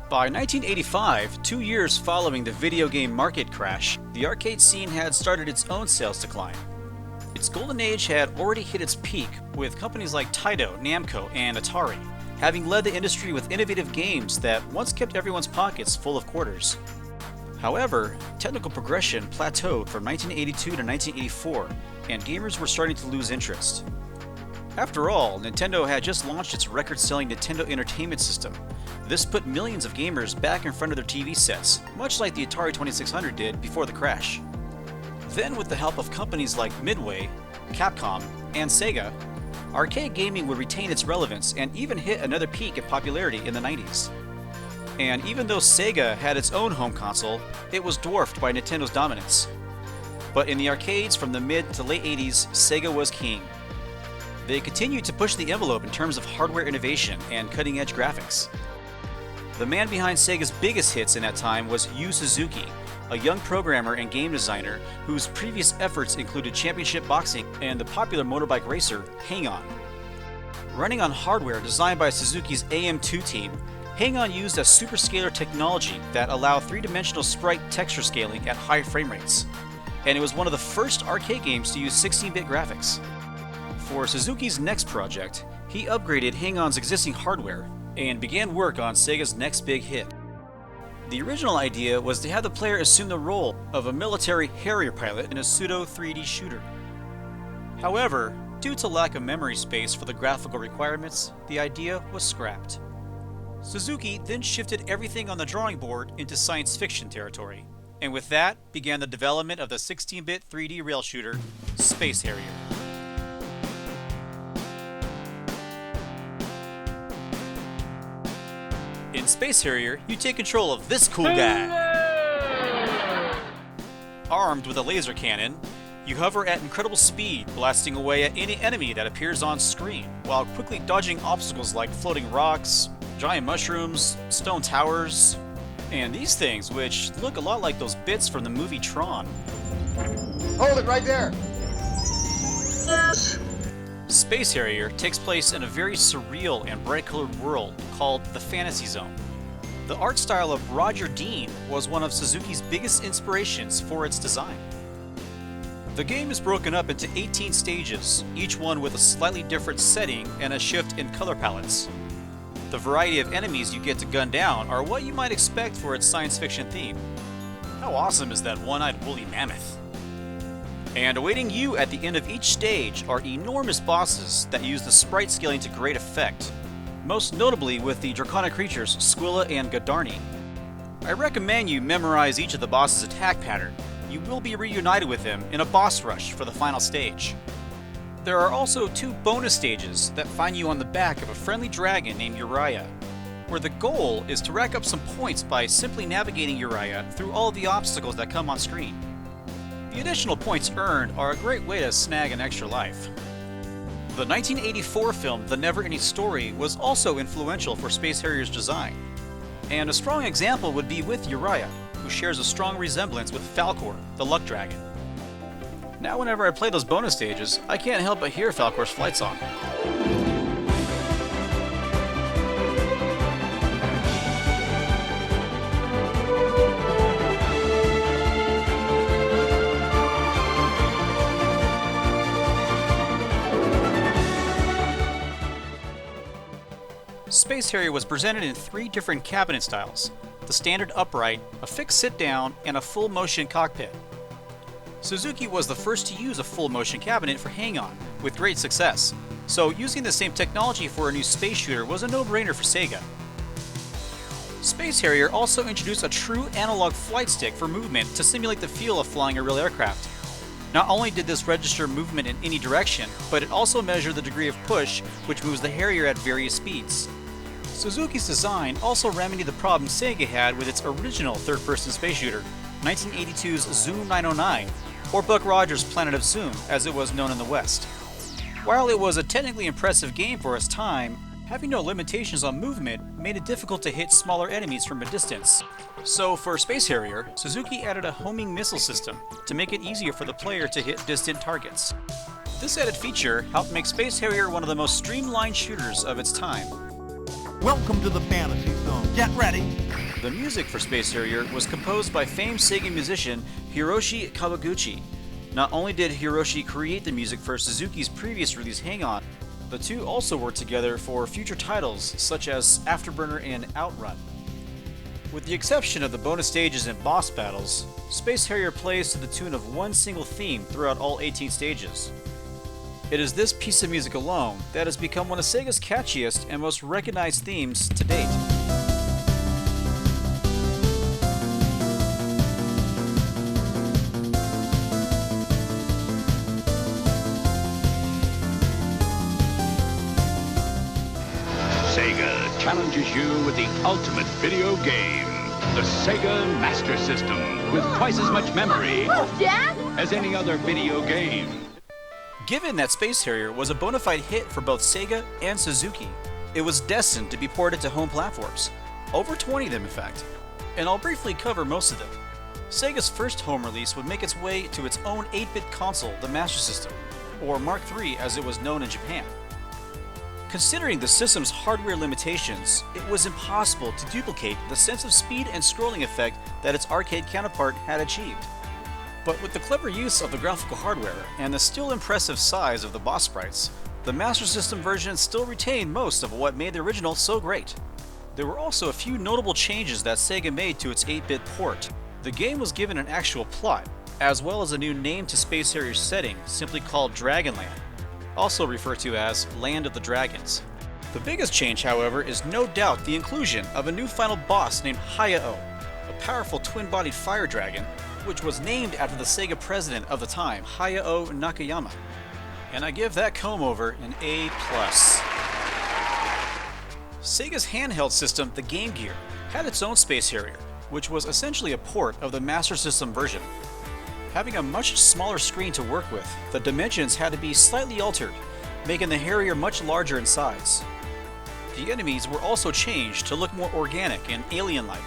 By 1985, 2 years following the video game market crash, the arcade scene had started its own sales decline. Its golden age had already hit its peak, with companies like Taito, Namco, and Atari having led the industry with innovative games that once kept everyone's pockets full of quarters. However, technical progression plateaued from 1982 to 1984, and gamers were starting to lose interest. After all, Nintendo had just launched its record-selling Nintendo Entertainment System. This put millions of gamers back in front of their TV sets, much like the Atari 2600 did before the crash. Then, with the help of companies like Midway, Capcom, and Sega, arcade gaming would retain its relevance and even hit another peak in popularity in the 90s. And even though Sega had its own home console, it was dwarfed by Nintendo's dominance. But in the arcades from the mid to late 80s, Sega was king. They continued to push the envelope in terms of hardware innovation and cutting-edge graphics. The man behind Sega's biggest hits in that time was Yu Suzuki, a young programmer and game designer whose previous efforts included championship boxing and the popular motorbike racer Hang-On. Running on hardware designed by Suzuki's AM2 team, Hang-On used a superscalar technology that allowed three-dimensional sprite texture scaling at high frame rates, and it was one of the first arcade games to use 16-bit graphics. For Suzuki's next project, he upgraded Hang-On's existing hardware and began work on Sega's next big hit. The original idea was to have the player assume the role of a military Harrier pilot in a pseudo 3D shooter. However, due to lack of memory space for the graphical requirements, the idea was scrapped. Suzuki then shifted everything on the drawing board into science fiction territory, and with that began the development of the 16-bit 3D rail shooter, Space Harrier. In Space Harrier, you take control of this cool guy. Armed with a laser cannon, you hover at incredible speed, blasting away at any enemy that appears on screen, while quickly dodging obstacles like floating rocks, giant mushrooms, stone towers, and these things, which look a lot like those bits from the movie Tron. Hold it right there! Space Harrier takes place in a very surreal and bright-colored world called the Fantasy Zone. The art style of Roger Dean was one of Suzuki's biggest inspirations for its design. The game is broken up into 18 stages, each one with a slightly different setting and a shift in color palettes. The variety of enemies you get to gun down are what you might expect for its science fiction theme. How awesome is that one-eyed woolly mammoth? And awaiting you at the end of each stage are enormous bosses that use the sprite scaling to great effect, most notably with the draconic creatures Squilla and Gadarni. I recommend you memorize each of the boss's attack pattern. You will be reunited with them in a boss rush for the final stage. There are also 2 bonus stages that find you on the back of a friendly dragon named Uriah, where the goal is to rack up some points by simply navigating Uriah through all of the obstacles that come on screen. The additional points earned are a great way to snag an extra life. The 1984 film The Never-Ending Story was also influential for Space Harrier's design, and a strong example would be with Uriah, who shares a strong resemblance with Falkor, the Luck Dragon. Now whenever I play those bonus stages, I can't help but hear Falkor's flight song. Space Harrier was presented in 3 different cabinet styles: the standard upright, a fixed sit-down, and a full-motion cockpit. Suzuki was the first to use a full-motion cabinet for Hang-On, with great success, so using the same technology for a new space shooter was a no-brainer for Sega. Space Harrier also introduced a true analog flight stick for movement to simulate the feel of flying a real aircraft. Not only did this register movement in any direction, but it also measured the degree of push which moves the Harrier at various speeds. Suzuki's design also remedied the problem Sega had with its original third-person space shooter, 1982's Zoom 909, or Buck Rogers' Planet of Zoom, as it was known in the West. While it was a technically impressive game for its time, having no limitations on movement made it difficult to hit smaller enemies from a distance. So for Space Harrier, Suzuki added a homing missile system to make it easier for the player to hit distant targets. This added feature helped make Space Harrier one of the most streamlined shooters of its time. Welcome to the Fantasy Zone. Get ready. The music for Space Harrier was composed by famed Sega musician Hiroshi Kawaguchi. Not only did Hiroshi create the music for Suzuki's previous release Hang On, the two also worked together for future titles such as Afterburner and Outrun. With the exception of the bonus stages and boss battles, Space Harrier plays to the tune of one single theme throughout all 18 stages. It is this piece of music alone that has become one of Sega's catchiest and most recognized themes to date. Sega challenges you with the ultimate video game, the Sega Master System, with twice as much memory as any other video game. Given that Space Harrier was a bona fide hit for both Sega and Suzuki, it was destined to be ported to home platforms, over 20 of them in fact, and I'll briefly cover most of them. Sega's first home release would make its way to its own 8-bit console, the Master System, or Mark III as it was known in Japan. Considering the system's hardware limitations, it was impossible to duplicate the sense of speed and scrolling effect that its arcade counterpart had achieved. But with the clever use of the graphical hardware and the still impressive size of the boss sprites, the Master System version still retained most of what made the original so great. There were also a few notable changes that Sega made to its 8-bit port. The game was given an actual plot, as well as a new name to Space Harrier's setting, simply called Dragonland, also referred to as Land of the Dragons. The biggest change, however, is no doubt the inclusion of a new final boss named Hayao, a powerful twin-bodied fire dragon, which was named after the Sega president of the time, Hayao Nakayama. And I give that comb-over an A+. Sega's handheld system, the Game Gear, had its own Space Harrier, which was essentially a port of the Master System version. Having a much smaller screen to work with, the dimensions had to be slightly altered, making the Harrier much larger in size. The enemies were also changed to look more organic and alien-like.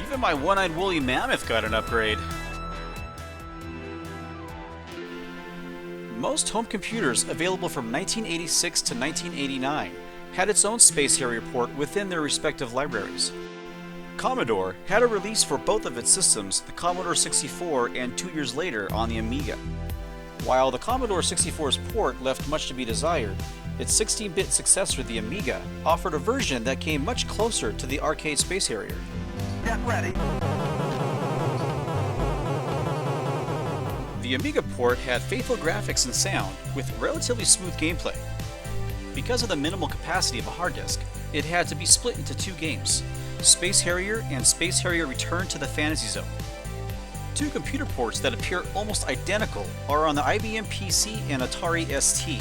Even my one-eyed woolly mammoth got an upgrade. Most home computers available from 1986 to 1989 had its own Space Harrier port within their respective libraries. Commodore had a release for both of its systems, the Commodore 64 and 2 years later on the Amiga. While the Commodore 64's port left much to be desired, its 16-bit successor, the Amiga, offered a version that came much closer to the arcade Space Harrier. Get ready. The Amiga port had faithful graphics and sound with relatively smooth gameplay. Because of the minimal capacity of a hard disk, it had to be split into two games, Space Harrier and Space Harrier Return to the Fantasy Zone. Two computer ports that appear almost identical are on the IBM PC and Atari ST.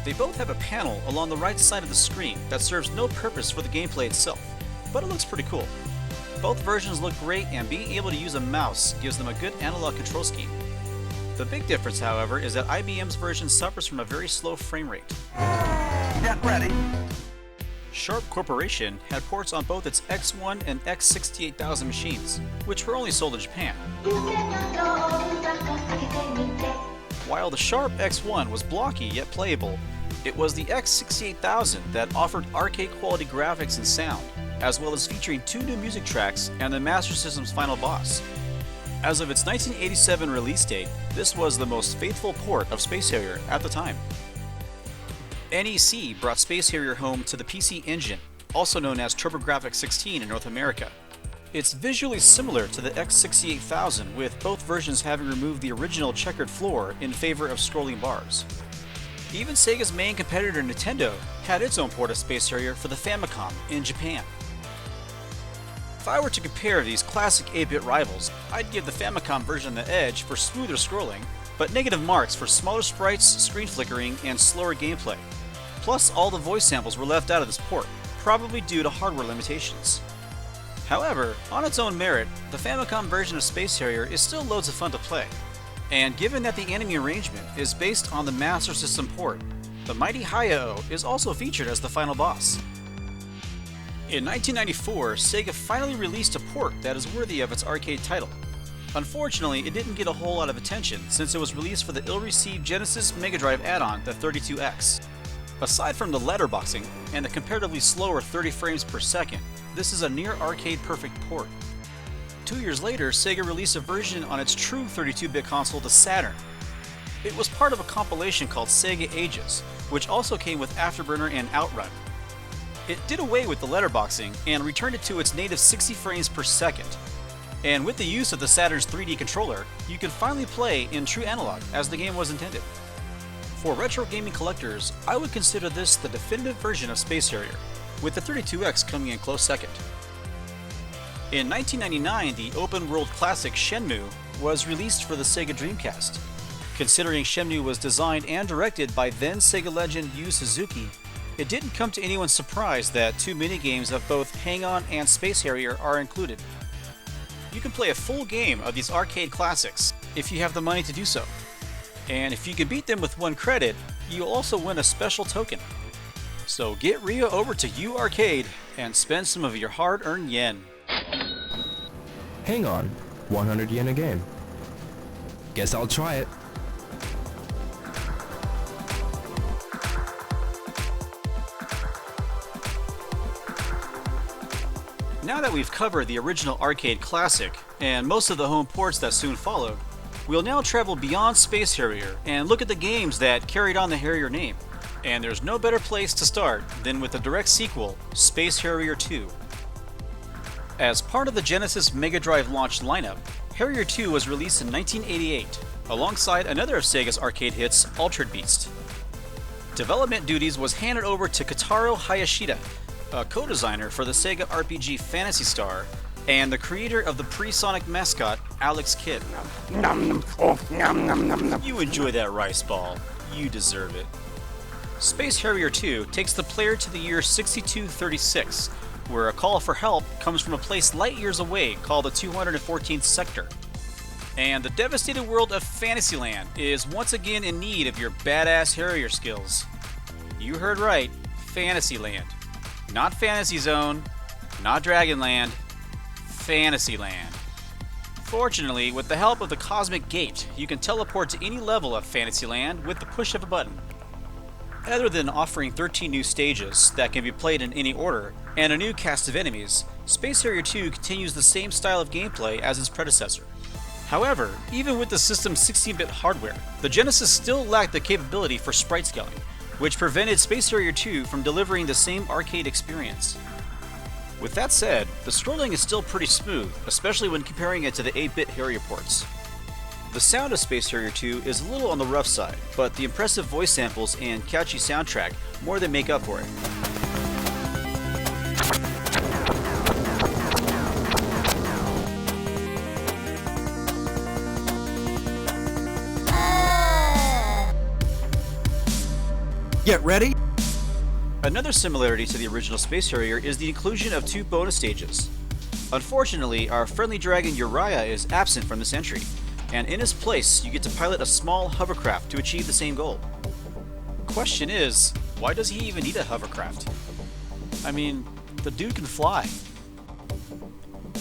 They both have a panel along the right side of the screen that serves no purpose for the gameplay itself, but it looks pretty cool. Both versions look great, and being able to use a mouse gives them a good analog control scheme. The big difference, however, is that IBM's version suffers from a very slow frame rate. Get ready. Sharp Corporation had ports on both its X1 and X68000 machines, which were only sold in Japan. While the Sharp X1 was blocky yet playable, it was the X68000 that offered arcade-quality graphics and sound, as well as featuring two new music tracks and the Master System's final boss. As of its 1987 release date, this was the most faithful port of Space Harrier at the time. NEC brought Space Harrier home to the PC Engine, also known as TurboGrafx-16 in North America. It's visually similar to the X68000, with both versions having removed the original checkered floor in favor of scrolling bars. Even Sega's main competitor Nintendo had its own port of Space Harrier for the Famicom in Japan. If I were to compare these classic 8-bit rivals, I'd give the Famicom version the edge for smoother scrolling, but negative marks for smaller sprites, screen flickering, and slower gameplay. Plus, all the voice samples were left out of this port, probably due to hardware limitations. However, on its own merit, the Famicom version of Space Harrier is still loads of fun to play. And given that the enemy arrangement is based on the Master System port, the mighty Hayao is also featured as the final boss. In 1994, Sega finally released a port that is worthy of its arcade title. Unfortunately, it didn't get a whole lot of attention since it was released for the ill-received Genesis Mega Drive add-on, the 32X. Aside from the letterboxing and the comparatively slower 30 frames per second, this is a near arcade-perfect port. 2 years later, Sega released a version on its true 32-bit console, the Saturn. It was part of a compilation called SEGA'S, which also came with Afterburner and Outrun. It did away with the letterboxing and returned it to its native 60 frames per second. And with the use of the Saturn's 3D controller, you can finally play in true analog as the game was intended. For retro gaming collectors, I would consider this the definitive version of Space Harrier, with the 32X coming in close second. In 1999, the open-world classic Shenmue was released for the Sega Dreamcast. Considering Shenmue was designed and directed by then Sega legend Yu Suzuki, it didn't come to anyone's surprise that 2 minigames of both Hang-On and Space Harrier are included. You can play a full game of these arcade classics if you have the money to do so. And if you can beat them with 1 credit, you'll also win a special token. So get Rio over to U Arcade and spend some of your hard-earned yen. Hang on, 100 yen a game. Guess I'll try it. Now that we've covered the original arcade classic, and most of the home ports that soon followed, we'll now travel beyond Space Harrier and look at the games that carried on the Harrier name. And there's no better place to start than with the direct sequel, Space Harrier 2. As part of the Genesis Mega Drive launch lineup, Harrier 2 was released in 1988, alongside another of Sega's arcade hits, Altered Beast. Development duties was handed over to Kotaro Hayashida, a co-designer for the Sega RPG Phantasy Star, and the creator of the pre-Sonic mascot, Alex Kidd. You enjoy that rice ball. You deserve it. Space Harrier 2 takes the player to the year 6236, where a call for help comes from a place light years away called the 214th Sector. And the devastated world of Fantasyland is once again in need of your badass Harrier skills. You heard right, Fantasyland. Not Fantasy Zone, not Dragonland, Fantasyland. Fortunately, with the help of the Cosmic Gate, you can teleport to any level of Fantasyland with the push of a button. Other than offering 13 new stages that can be played in any order, and a new cast of enemies, Space Harrier 2 continues the same style of gameplay as its predecessor. However, even with the system's 16-bit hardware, the Genesis still lacked the capability for sprite scaling, which prevented Space Harrier 2 from delivering the same arcade experience. With that said, the scrolling is still pretty smooth, especially when comparing it to the 8-bit Harrier ports. The sound of Space Harrier 2 is a little on the rough side, but the impressive voice samples and catchy soundtrack more than make up for it. Get ready. Another similarity to the original Space Harrier is the inclusion of 2 bonus stages. Unfortunately, our friendly dragon Uriah is absent from this entry, and in his place you get to pilot a small hovercraft to achieve the same goal. Question is, why does he even need a hovercraft? I mean, the dude can fly.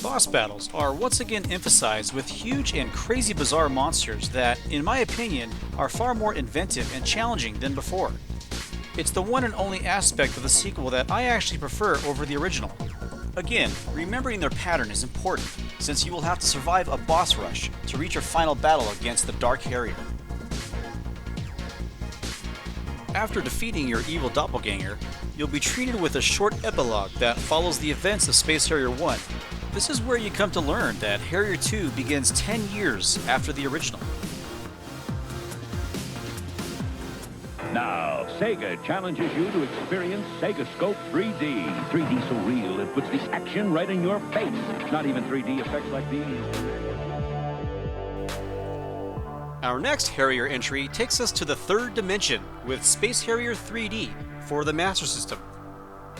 Boss battles are once again emphasized with huge and crazy bizarre monsters that, in my opinion, are far more inventive and challenging than before. It's the one and only aspect of the sequel that I actually prefer over the original. Again, remembering their pattern is important, since you will have to survive a boss rush to reach your final battle against the Dark Harrier. After defeating your evil doppelganger, you'll be treated with a short epilogue that follows the events of Space Harrier 1. This is where you come to learn that Harrier 2 begins 10 years after the original. Now, Sega challenges you to experience SegaScope 3D. 3D so real, it puts the action right in your face. Not even 3D effects like these. Our next Harrier entry takes us to the third dimension with Space Harrier 3D for the Master System.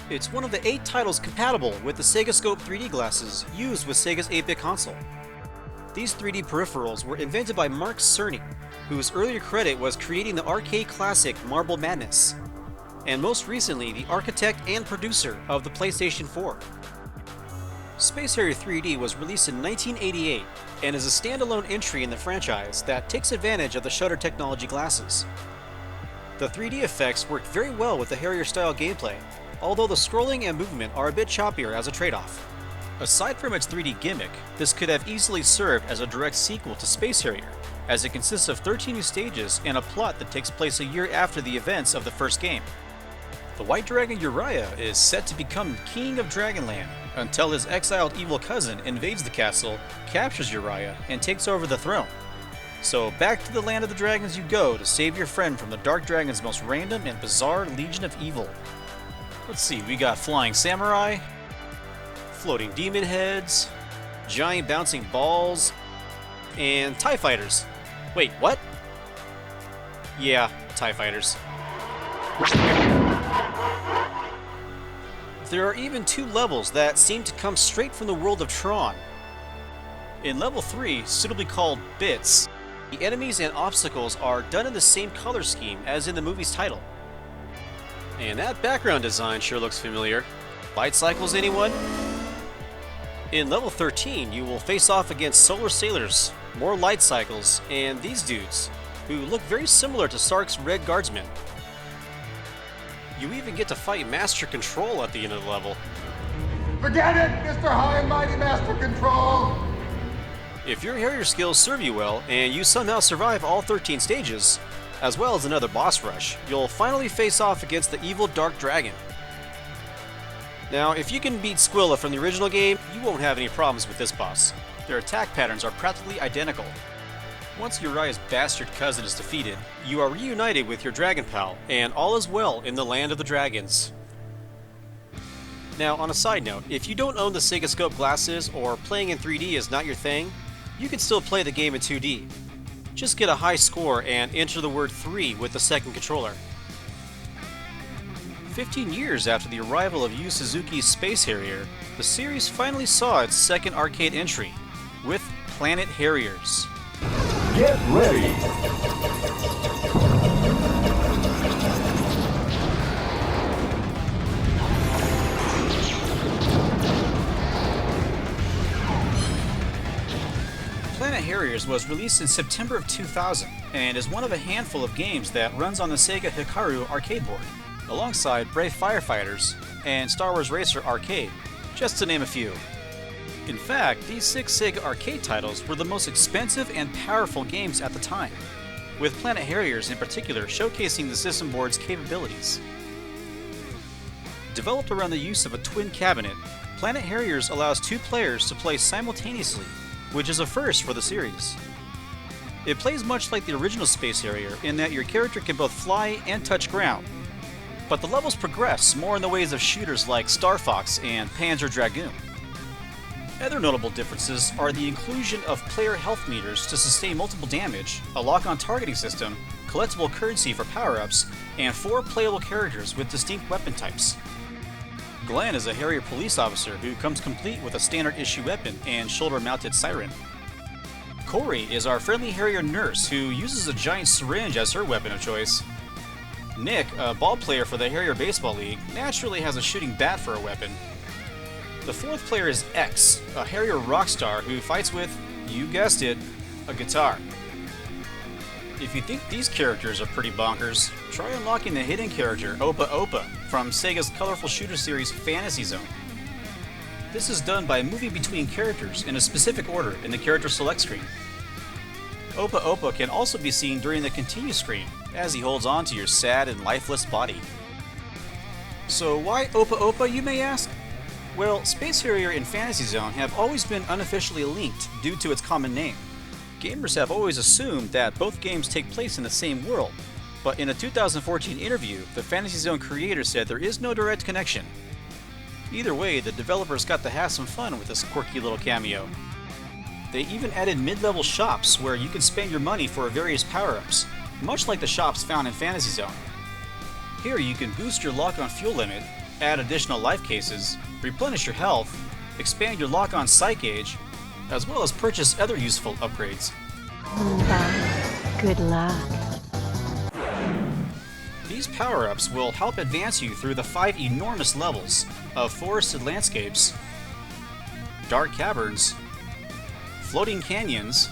It's one of the 8 titles compatible with the SegaScope 3D glasses used with Sega's 8-bit console. These 3D peripherals were invented by Mark Cerny, whose earlier credit was creating the arcade classic Marble Madness, and most recently the architect and producer of the PlayStation 4. Space Harrier 3D was released in 1988 and is a standalone entry in the franchise that takes advantage of the shutter technology glasses. The 3D effects worked very well with the Harrier-style gameplay, although the scrolling and movement are a bit choppier as a trade-off. Aside from its 3D gimmick, this could have easily served as a direct sequel to Space Harrier, as it consists of 13 new stages and a plot that takes place a year after the events of the first game. The White Dragon Uriah is set to become King of Dragonland until his exiled evil cousin invades the castle, captures Uriah, and takes over the throne. So back to the land of the dragons you go to save your friend from the Dark Dragon's most random and bizarre legion of evil. Let's see, we got flying samurai, floating demon heads, giant bouncing balls, and TIE fighters. Wait, what? Yeah, TIE fighters. There are even 2 levels that seem to come straight from the world of Tron. In level 3, suitably called Bits, the enemies and obstacles are done in the same color scheme as in the movie's title. And that background design sure looks familiar. Light cycles, anyone? In level 13, you will face off against solar sailors, more light cycles, and these dudes, who look very similar to Sark's Red Guardsmen. You even get to fight Master Control at the end of the level. Forget it, Mr. High and Mighty Master Control! If your Harrier skills serve you well, and you somehow survive all 13 stages, as well as another boss rush, you'll finally face off against the evil Dark Dragon. Now, if you can beat Squilla from the original game, you won't have any problems with this boss. Their attack patterns are practically identical. Once Uriah's bastard cousin is defeated, you are reunited with your dragon pal, and all is well in the land of the dragons. Now, on a side note, if you don't own the Sega Scope glasses or playing in 3D is not your thing, you can still play the game in 2D. Just get a high score and enter the word 3 with the second controller. 15 years after the arrival of Yu Suzuki's Space Harrier, the series finally saw its second arcade entry, with Planet Harriers. Get ready! Planet Harriers was released in September of 2000 and is one of a handful of games that runs on the Sega Hikaru arcade board, alongside Brave Firefighters and Star Wars Racer Arcade, just to name a few. In fact, these 6 Sega arcade titles were the most expensive and powerful games at the time, with Planet Harriers in particular showcasing the system board's capabilities. Developed around the use of a twin cabinet, Planet Harriers allows 2 players to play simultaneously, which is a first for the series. It plays much like the original Space Harrier in that your character can both fly and touch ground, but the levels progress more in the ways of shooters like Star Fox and Panzer Dragoon. Other notable differences are the inclusion of player health meters to sustain multiple damage, a lock-on targeting system, collectible currency for power-ups, and 4 playable characters with distinct weapon types. Glenn is a Harrier police officer who comes complete with a standard issue weapon and shoulder-mounted siren. Corey is our friendly Harrier nurse who uses a giant syringe as her weapon of choice. Nick, a ball player for the Harrier Baseball League, naturally has a shooting bat for a weapon. The 4th player is X, a Harrier rock star who fights with, you guessed it, a guitar. If you think these characters are pretty bonkers, try unlocking the hidden character Opa Opa from Sega's colorful shooter series Fantasy Zone. This is done by moving between characters in a specific order in the character select screen. Opa Opa can also be seen during the continue screen as he holds on to your sad and lifeless body. So why Opa Opa, you may ask? Well, Space Harrier and Fantasy Zone have always been unofficially linked due to its common name. Gamers have always assumed that both games take place in the same world, but in a 2014 interview, the Fantasy Zone creator said there is no direct connection. Either way, the developers got to have some fun with this quirky little cameo. They even added mid-level shops where you can spend your money for various power-ups, much like the shops found in Fantasy Zone. Here you can boost your lock-on fuel limit, add additional life cases, replenish your health, expand your lock-on sight gauge, as well as purchase other useful upgrades. Good luck. These power-ups will help advance you through the 5 enormous levels of forested landscapes, dark caverns, floating canyons,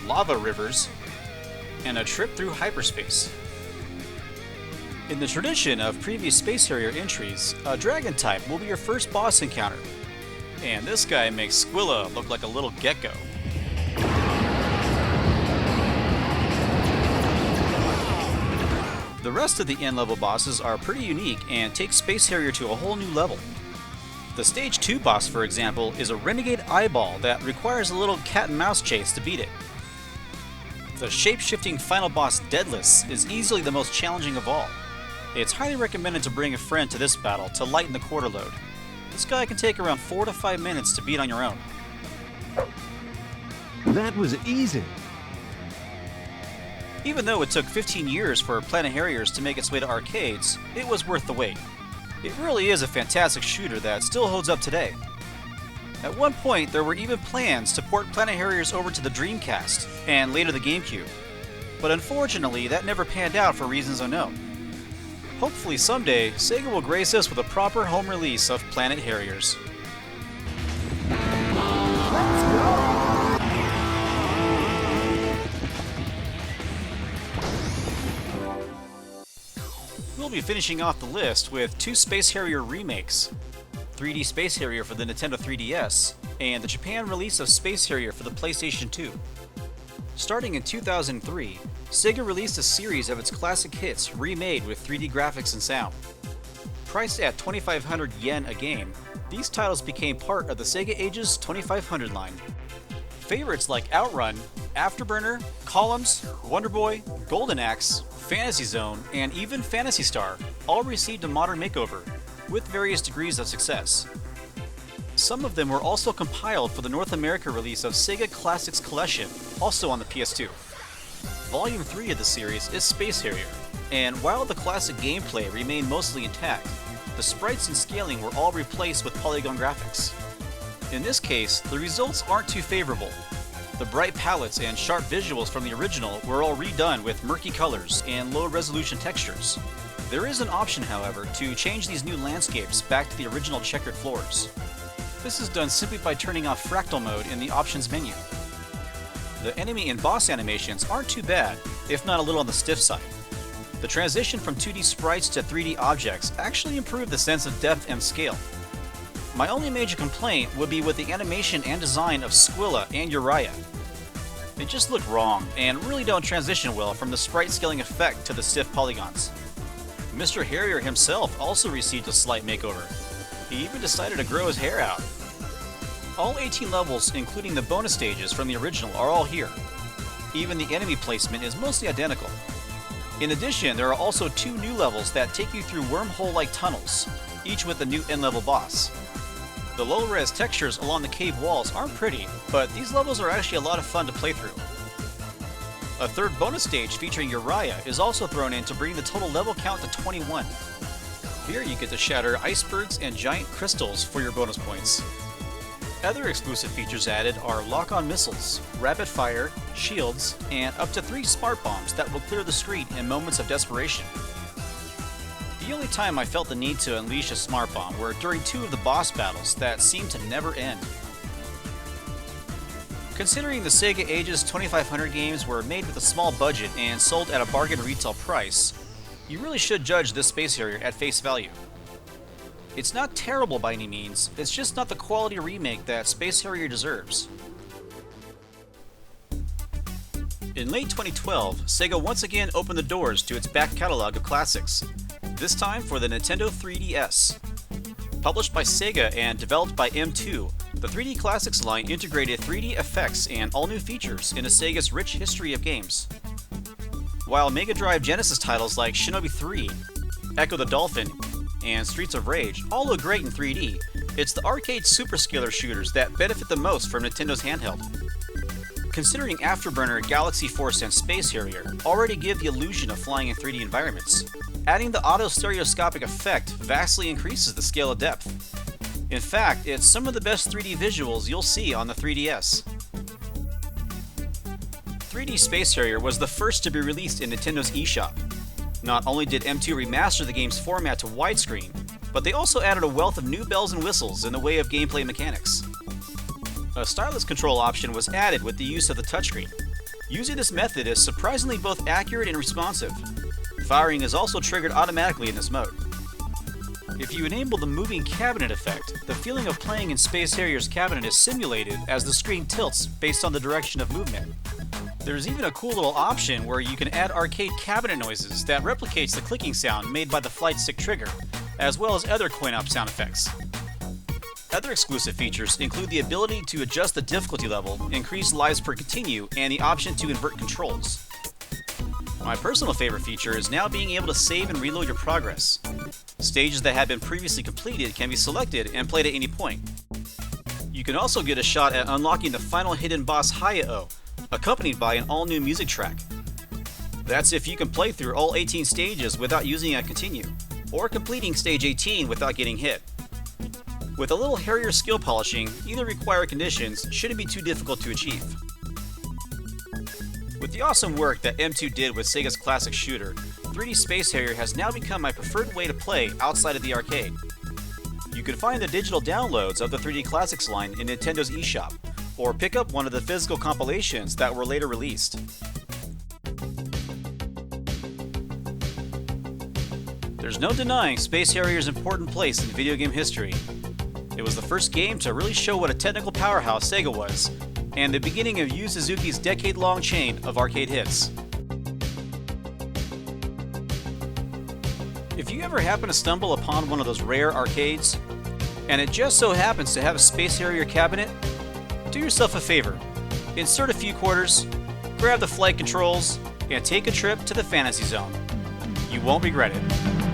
lava rivers, and a trip through hyperspace. In the tradition of previous Space Harrier entries, a dragon type will be your first boss encounter. And this guy makes Squilla look like a little gecko. The rest of the end-level bosses are pretty unique and take Space Harrier to a whole new level. The Stage 2 boss, for example, is a renegade eyeball that requires a little cat-and-mouse chase to beat it. The shape-shifting final boss, Deadless, is easily the most challenging of all. It's highly recommended to bring a friend to this battle to lighten the quarter load. This guy can take around 4 to 5 minutes to beat on your own. That was easy. Even though it took 15 years for Planet Harriers to make its way to arcades, it was worth the wait. It really is a fantastic shooter that still holds up today. At one point, there were even plans to port Planet Harriers over to the Dreamcast, and later the GameCube. But unfortunately, that never panned out for reasons unknown. Hopefully someday, Sega will grace us with a proper home release of Planet Harriers. We'll be finishing off the list with 2 Space Harrier remakes, 3D Space Harrier for the Nintendo 3DS, and the Japan release of Space Harrier for the PlayStation 2. Starting in 2003, Sega released a series of its classic hits remade with 3D graphics and sound. Priced at 2,500 yen a game, these titles became part of the Sega Ages 2500 line. Favorites like Outrun, Afterburner, Columns, Wonder Boy, Golden Axe, Fantasy Zone, and even Phantasy Star all received a modern makeover, with various degrees of success. Some of them were also compiled for the North America release of Sega Classics Collection, also on the PS2. Volume 3 of the series is Space Harrier, and while the classic gameplay remained mostly intact, the sprites and scaling were all replaced with polygon graphics. In this case, the results aren't too favorable. The bright palettes and sharp visuals from the original were all redone with murky colors and low-resolution textures. There is an option, however, to change these new landscapes back to the original checkered floors. This is done simply by turning off fractal mode in the options menu. The enemy and boss animations aren't too bad, if not a little on the stiff side. The transition from 2D sprites to 3D objects actually improved the sense of depth and scale. My only major complaint would be with the animation and design of Squilla and Uriah. They just look wrong, and really don't transition well from the sprite scaling effect to the stiff polygons. Mr. Harrier himself also received a slight makeover. He even decided to grow his hair out. All 18 levels, including the bonus stages from the original, are all here. Even the enemy placement is mostly identical. In addition, there are also 2 new levels that take you through wormhole-like tunnels, each with a new end-level boss. The low-res textures along the cave walls aren't pretty, but these levels are actually a lot of fun to play through. A third bonus stage featuring Uriah is also thrown in to bring the total level count to 21. Here you get to shatter icebergs and giant crystals for your bonus points. Other exclusive features added are lock-on missiles, rapid fire, shields, and up to 3 smart bombs that will clear the screen in moments of desperation. The only time I felt the need to unleash a smart bomb were during 2 of the boss battles that seemed to never end. Considering the Sega Ages 2500 games were made with a small budget and sold at a bargain retail price, you really should judge this Space Harrier at face value. It's not terrible by any means, it's just not the quality remake that Space Harrier deserves. In late 2012, Sega once again opened the doors to its back catalog of classics, this time for the Nintendo 3DS. Published by Sega and developed by M2, the 3D Classics line integrated 3D effects and all new features into Sega's rich history of games. While Mega Drive Genesis titles like Shinobi 3, Echo the Dolphin, and Streets of Rage all look great in 3D, it's the arcade superscaler shooters that benefit the most from Nintendo's handheld. Considering Afterburner, Galaxy Force, and Space Harrier already give the illusion of flying in 3D environments, adding the auto-stereoscopic effect vastly increases the scale of depth. In fact, it's some of the best 3D visuals you'll see on the 3DS. 3D Space Harrier was the first to be released in Nintendo's eShop. Not only did M2 remaster the game's format to widescreen, but they also added a wealth of new bells and whistles in the way of gameplay mechanics. A stylus control option was added with the use of the touchscreen. Using this method is surprisingly both accurate and responsive. Firing is also triggered automatically in this mode. If you enable the moving cabinet effect, the feeling of playing in Space Harrier's cabinet is simulated as the screen tilts based on the direction of movement. There's even a cool little option where you can add arcade cabinet noises that replicates the clicking sound made by the flight stick trigger, as well as other coin-op sound effects. Other exclusive features include the ability to adjust the difficulty level, increase lives per continue, and the option to invert controls. My personal favorite feature is now being able to save and reload your progress. Stages that had been previously completed can be selected and played at any point. You can also get a shot at unlocking the final hidden boss Hayao, accompanied by an all-new music track. That's if you can play through all 18 stages without using a continue, or completing stage 18 without getting hit. With a little Harrier skill polishing, either required conditions shouldn't be too difficult to achieve. With the awesome work that M2 did with Sega's classic shooter, 3D Space Harrier has now become my preferred way to play outside of the arcade. You can find the digital downloads of the 3D Classics line in Nintendo's eShop, or pick up one of the physical compilations that were later released. There's no denying Space Harrier's important place in video game history. It was the first game to really show what a technical powerhouse Sega was, and the beginning of Yu Suzuki's decade-long chain of arcade hits. If you ever happen to stumble upon one of those rare arcades, and it just so happens to have a Space Harrier cabinet, do yourself a favor. Insert a few quarters, grab the flight controls, and take a trip to the Fantasy Zone. You won't regret it.